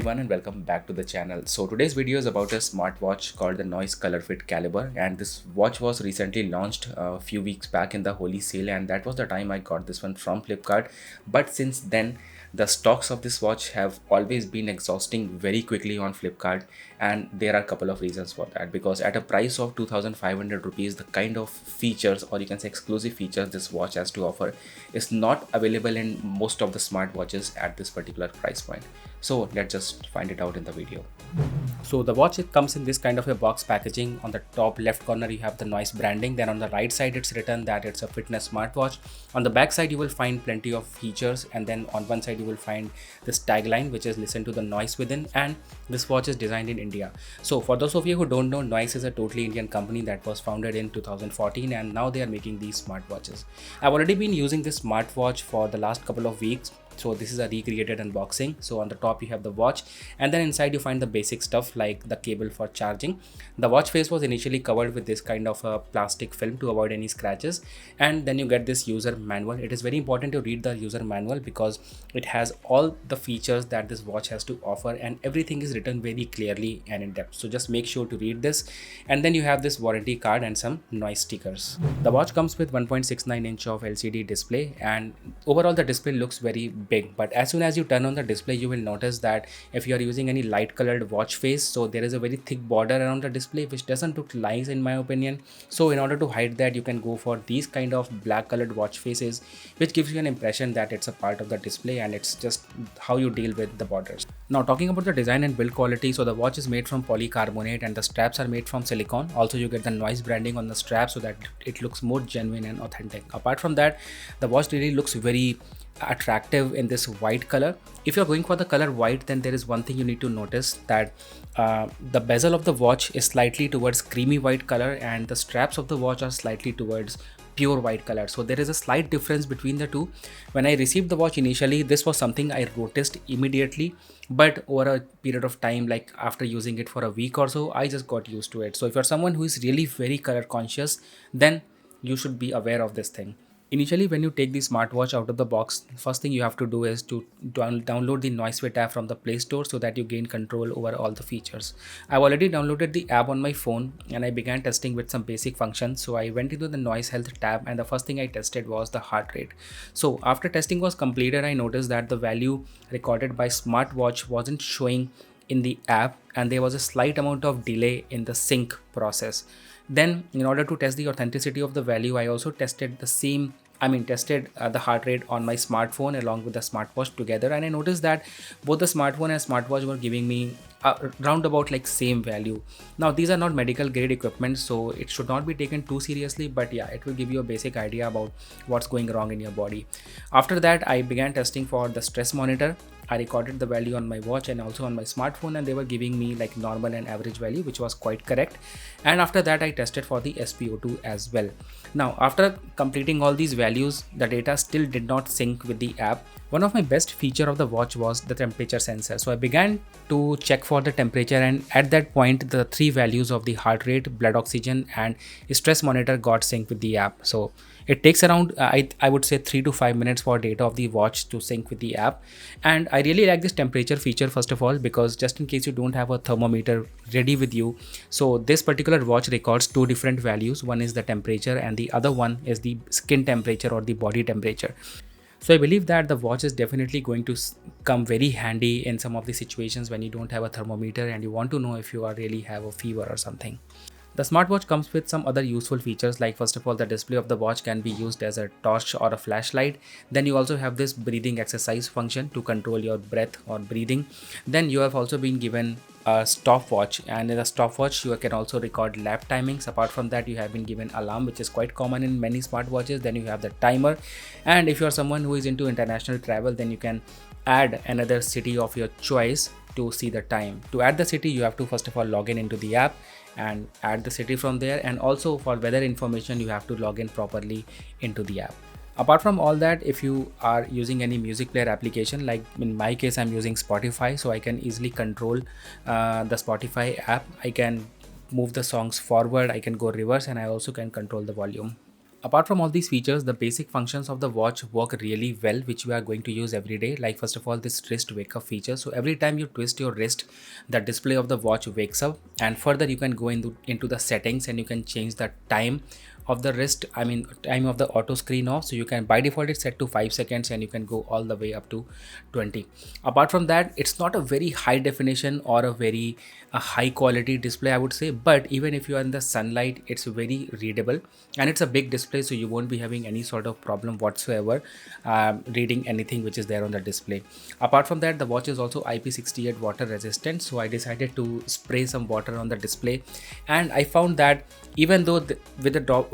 everyone and welcome back to the channel. So today's video is about a smartwatch called the Noise Color Fit Caliber, and this watch was recently launched a few weeks back in the Holy sale, and that was the time I got this one from Flipkart. But since then the stocks of this watch have always been exhausting very quickly on Flipkart, and there are a couple of reasons for that. Because at a price of 2500 rupees, the kind of features, or you can say exclusive features, this watch has to offer is not available in most of the smartwatches at this particular price point. So let's just find it out in the video. So the watch, it comes in this kind of a box packaging. On the top left corner you have the Noise branding, then on the right side it's written that it's a fitness smartwatch. On the back side you will find plenty of features, and then on one side you will find this tagline which is listen to the noise within, and this watch is designed in India. So for those of you who don't know, Noise is a totally Indian company that was founded in 2014, and now they are making these smartwatches. I've already been using this smartwatch for the last couple of weeks. So this is a recreated unboxing. So on the top you have the watch, and then inside you find the basic stuff like the cable for charging. The watch face was initially covered with this kind of a plastic film to avoid any scratches, and then you get this user manual. It is very important to read the user manual because it has all the features that this watch has to offer, and everything is written very clearly and in depth. So just make sure to read this. And then you have this warranty card and some Noise stickers. The watch comes with 1.69 inch of LCD display, and overall the display looks very big. But as soon as you turn on the display, you will notice that if you are using any light colored watch face, so there is a very thick border around the display which doesn't look nice in my opinion. So in order to hide that, you can go for these kind of black colored watch faces, which gives you an impression that it's a part of the display, and it's just how you deal with the borders. Now talking about the design and build quality, so the watch is made from polycarbonate and the straps are made from silicone. Also you get the Noise branding on the strap so that it looks more genuine and authentic. Apart from that, the watch really looks very attractive in this white color. If you're going for the color white, then there is one thing you need to notice, that the bezel of the watch is slightly towards creamy white color, and the straps of the watch are slightly towards pure white color. So there is a slight difference between the two. When I received the watch initially, this was something I noticed immediately, but over a period of time, like after using it for a week or so, I just got used to it. So if you're someone who is really very color conscious, then you should be aware of this thing. Initially, when you take the smartwatch out of the box, first thing you have to do is to download the NoiseFit app from the Play Store so that you gain control over all the features. I've already downloaded the app on my phone, and I began testing with some basic functions. So I went into the Noise Health tab, and the first thing I tested was the heart rate. So after testing was completed, I noticed that the value recorded by smartwatch wasn't showing in the app, and there was a slight amount of delay in the sync process. Then in order to test the authenticity of the value, I also tested the heart rate on my smartphone along with the smartwatch together, and I noticed that both the smartphone and smartwatch were giving me round about like same value. Now these are not medical grade equipment, so it should not be taken too seriously, but yeah, it will give you a basic idea about what's going wrong in your body. After that, I began testing for the stress monitor. I recorded the value on my watch and also on my smartphone, and they were giving me like normal and average value, which was quite correct. And after that, I tested for the SpO2 as well. Now after completing all these values, the data still did not sync with the app. One of my best feature of the watch was the temperature sensor. So I began to check for the temperature, and at that point the three values of the heart rate, blood oxygen and stress monitor got synced with the app. So it takes around I would say 3 to 5 minutes for data of the watch to sync with the app. And I really like this temperature feature, first of all, because just in case you don't have a thermometer ready with you, so this particular watch records two different values. One is the temperature and the other one is the skin temperature or the body temperature. So I believe that the watch is definitely going to come very handy in some of the situations when you don't have a thermometer and you want to know if you are really have a fever or something. The smartwatch comes with some other useful features, like first of all, the display of the watch can be used as a torch or a flashlight. Then you also have this breathing exercise function to control your breath or breathing. Then you have also been given a stopwatch, and in the stopwatch you can also record lap timings. Apart from that, you have been given alarm, which is quite common in many smartwatches. Then you have the timer, and if you are someone who is into international travel, then you can add another city of your choice to see the time. To add the city, you have to first of all log in into the app and add the city from there, and also for weather information you have to log in properly into the app. Apart from all that, if you are using any music player application, like in my case I'm using Spotify, so I can easily control the Spotify app. I can move the songs forward, I can go reverse, and I also can control the volume. Apart from all these features, the basic functions of the watch work really well, which we are going to use every day. Like first of all, this wrist wake up feature. So every time you twist your wrist, the display of the watch wakes up, and further you can go into the settings and you can change the time of the wrist, I mean time of the auto screen off. So you can, by default it's set to 5 seconds, and you can go all the way up to 20. Apart from that, it's not a very high definition or a very high quality display, I would say, but even if you are in the sunlight, it's very readable, and it's a big display, so you won't be having any sort of problem whatsoever reading anything which is there on the display. Apart from that, the watch is also IP68 water resistant, so I decided to spray some water on the display, and I found that even though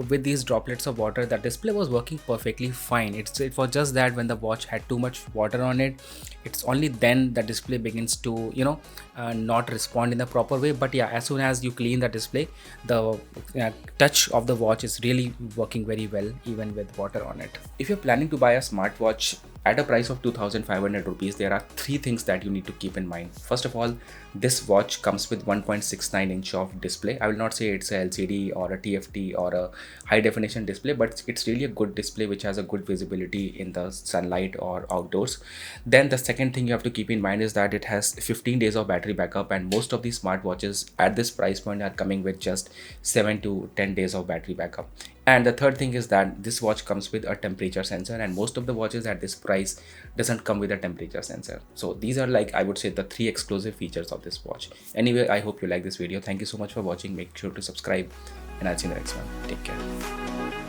with these droplets of water, the display was working perfectly fine. It was just that when the watch had too much water on it, it's only then the display begins to not respond in the proper way. But yeah, as soon as you clean the display, the touch of the watch is really working very well even with water on it. If you're planning to buy a smartwatch at a price of 2500 rupees, there are three things that you need to keep in mind. First of all, this watch comes with 1.69 inch of display. I will not say it's a LCD or a TFT or a high definition display, but it's really a good display which has a good visibility in the sunlight or outdoors. Then the second thing you have to keep in mind is that it has 15 days of battery backup, and most of these smartwatches at this price point are coming with just 7 to 10 days of battery backup. And the third thing is that this watch comes with a temperature sensor, and most of the watches at this price doesn't come with a temperature sensor. So these are, like, I would say, the three exclusive features of this watch. Anyway, I hope you like this video. Thank you so much for watching. Make sure to subscribe, and I'll see you in the next one. Take care.